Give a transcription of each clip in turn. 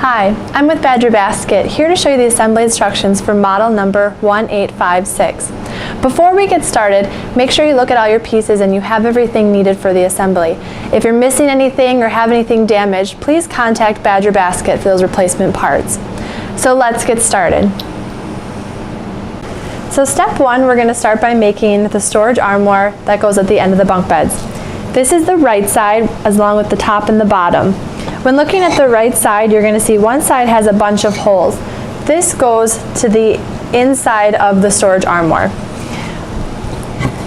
Hi, I'm with Badger Basket, here to show you the assembly instructions for model number 1856. Before we get started, make sure you look at all your pieces and you have everything needed for the assembly. If you're missing anything or have anything damaged, please contact Badger Basket for those replacement parts. So let's get started. So step one, we're going to start by making the storage armoire that goes at the end of the bunk beds. This is the right side, along with the top and the bottom. When looking at the right side, you're going to see one side has a bunch of holes. This goes to the inside of the storage armoire.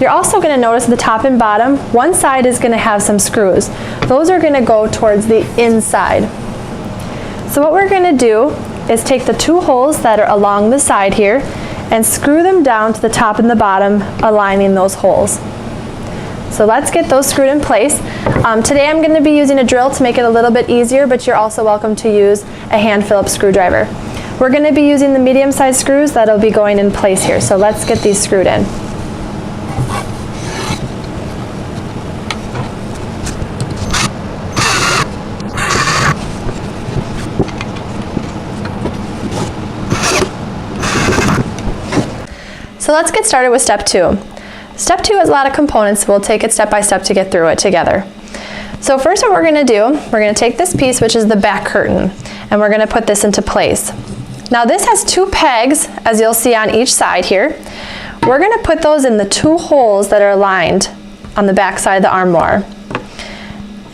You're also going to notice the top and bottom, one side is going to have some screws. Those are going to go towards the inside. So what we're going to do is take the two holes that are along the side here and screw them down to the top and the bottom, aligning those holes. So let's get those screwed in place. Today I'm going to be using a drill to make it a little bit easier, but you're also welcome to use a hand Phillips screwdriver. We're going to be using the medium-sized screws that'll be going in place here. So let's get these screwed in. So let's get started with step two. Step two has a lot of components. We'll take it step by step to get through it together. So first what we're going to do, we're going to take this piece, which is the back curtain, and we're going to put this into place. Now this has two pegs, as you'll see on each side here. We're going to put those in the two holes that are aligned on the back side of the armoire.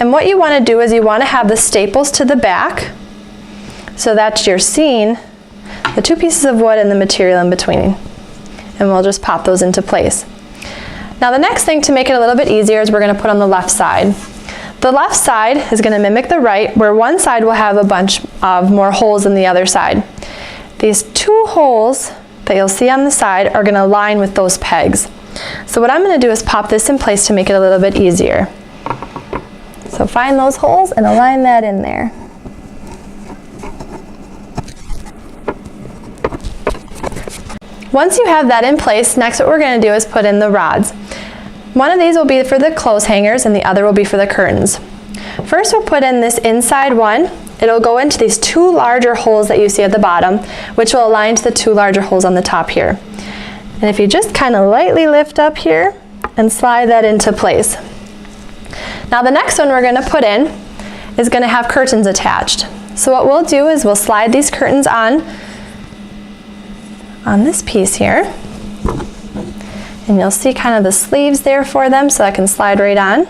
And what you want to do is you want to have the staples to the back so that you're seeing the two pieces of wood and the material in between. And we'll just pop those into place. Now the next thing to make it a little bit easier is we're going to put on the left side. The left side is going to mimic the right, where one side will have a bunch of more holes than the other side. These two holes that you'll see on the side are going to align with those pegs. So what I'm going to do is pop this in place to make it a little bit easier. So find those holes and align that in there. Once you have that in place, next what we're going to do is put in the rods. One of these will be for the clothes hangers and the other will be for the curtains. First we'll put in this inside one. It'll go into these two larger holes that you see at the bottom, which will align to the two larger holes on the top here. And if you just kind of lightly lift up here and slide that into place. Now the next one we're going to put in is going to have curtains attached. So what we'll do is we'll slide these curtains on this piece here, and you'll see kind of the sleeves there for them, so that can slide right on.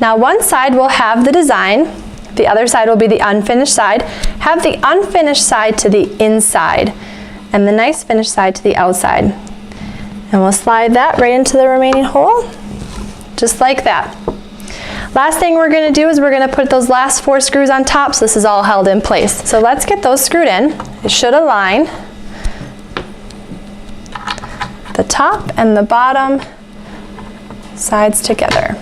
Now one side will have the design, the other side will be the unfinished side. Have the unfinished side to the inside and the nice finished side to the outside. And we'll slide that right into the remaining hole, just like that. Last thing we're going to do is we're going to put those last four screws on top, so this is all held in place. So let's get those screwed in. It should align the top and the bottom sides together.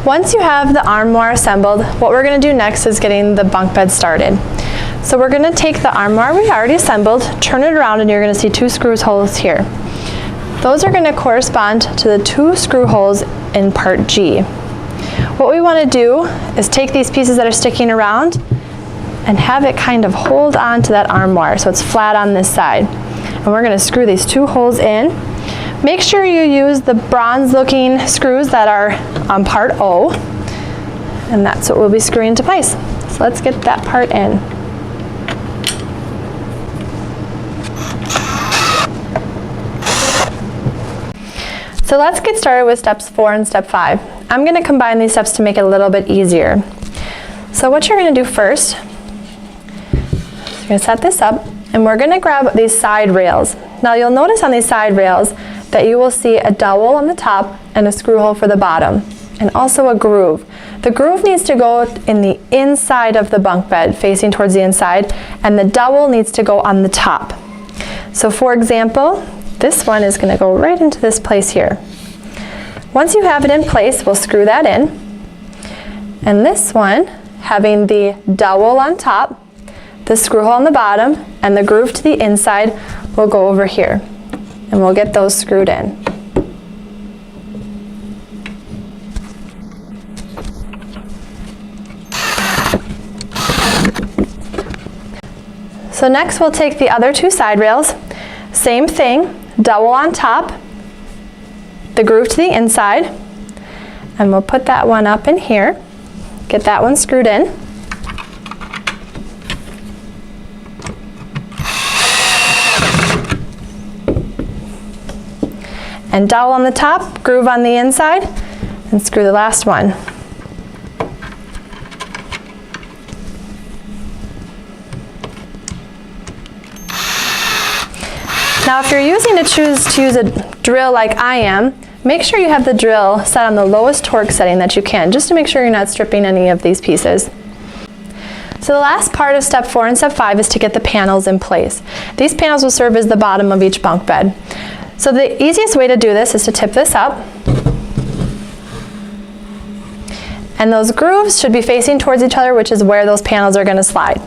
Once you have the armoire assembled, what we're going to do next is getting the bunk bed started. So we're going to take the armoire we already assembled, turn it around, and you're going to see two screw holes here. Those are going to correspond to the two screw holes in part G. What we want to do is take these pieces that are sticking around and have it kind of hold on to that armoire so it's flat on this side. And we're going to screw these two holes in. Make sure you use the bronze looking screws that are on part O, and that's what we'll be screwing into place. So let's get that part in. So let's get started with steps 4 and step 5. I'm going to combine these steps to make it a little bit easier. So what you're going to do first, you're going to set this up, and we're going to grab these side rails. Now you'll notice on these side rails that you will see a dowel on the top and a screw hole for the bottom, and also a groove. The groove needs to go in the inside of the bunk bed, facing towards the inside, and the dowel needs to go on the top. So for example, this one is going to go right into this place here. Once you have it in place, we'll screw that in. And this one, having the dowel on top, the screw hole on the bottom and the groove to the inside will go over here, and we'll get those screwed in. So next we'll take the other two side rails, same thing, double on top, the groove to the inside, and we'll put that one up in here, get that one screwed in. And dowel on the top, groove on the inside, and screw the last one. Now if you're choose to use a drill like I am, make sure you have the drill set on the lowest torque setting that you can, just to make sure you're not stripping any of these pieces. So the last part of step 4 and step 5 is to get the panels in place. These panels will serve as the bottom of each bunk bed. So the easiest way to do this is to tip this up, and those grooves should be facing towards each other, which is where those panels are going to slide.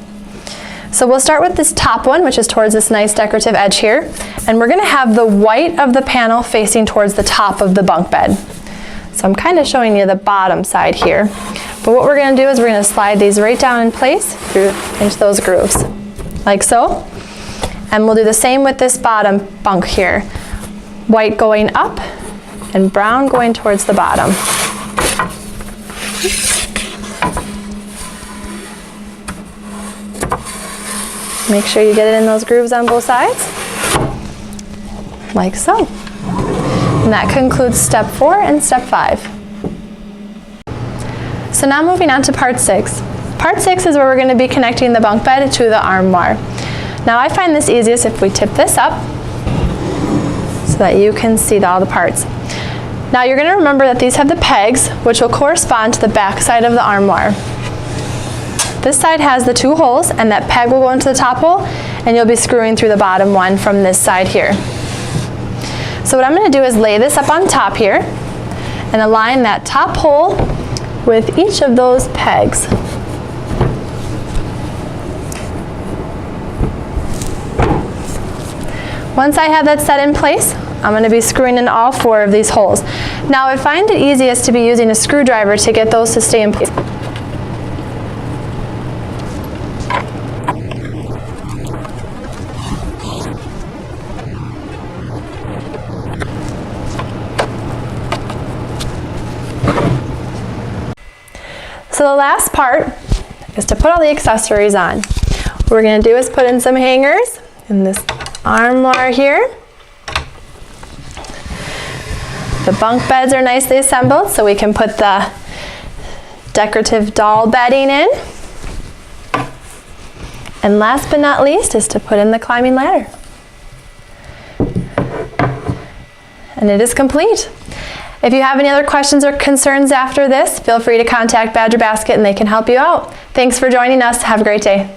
So we'll start with this top one, which is towards this nice decorative edge here, and we're going to have the white of the panel facing towards the top of the bunk bed. So I'm kind of showing you the bottom side here, but what we're going to do is we're going to slide these right down in place into those grooves, like so. And we'll do the same with this bottom bunk here. White going up and brown going towards the bottom. Make sure you get it in those grooves on both sides, like so. And that concludes step 4 and step 5. So now moving on to part 6. Part 6 is where we're going to be connecting the bunk bed to the armoire. Now I find this easiest if we tip this up so that you can see all the parts. Now you're going to remember that these have the pegs, which will correspond to the back side of the armoire. This side has the 2 holes, and that peg will go into the top hole, and you'll be screwing through the bottom one from this side here. So what I'm going to do is lay this up on top here and align that top hole with each of those pegs. Once I have that set in place, I'm going to be screwing in all 4 of these holes. Now I find it easiest to be using a screwdriver to get those to stay in place. So the last part is to put all the accessories on. What we're going to do is put in some hangers in this armoire here. The bunk beds are nicely assembled, so we can put the decorative doll bedding in. And last but not least is to put in the climbing ladder. And it is complete. If you have any other questions or concerns after this, feel free to contact Badger Basket and they can help you out. Thanks for joining us. Have a great day.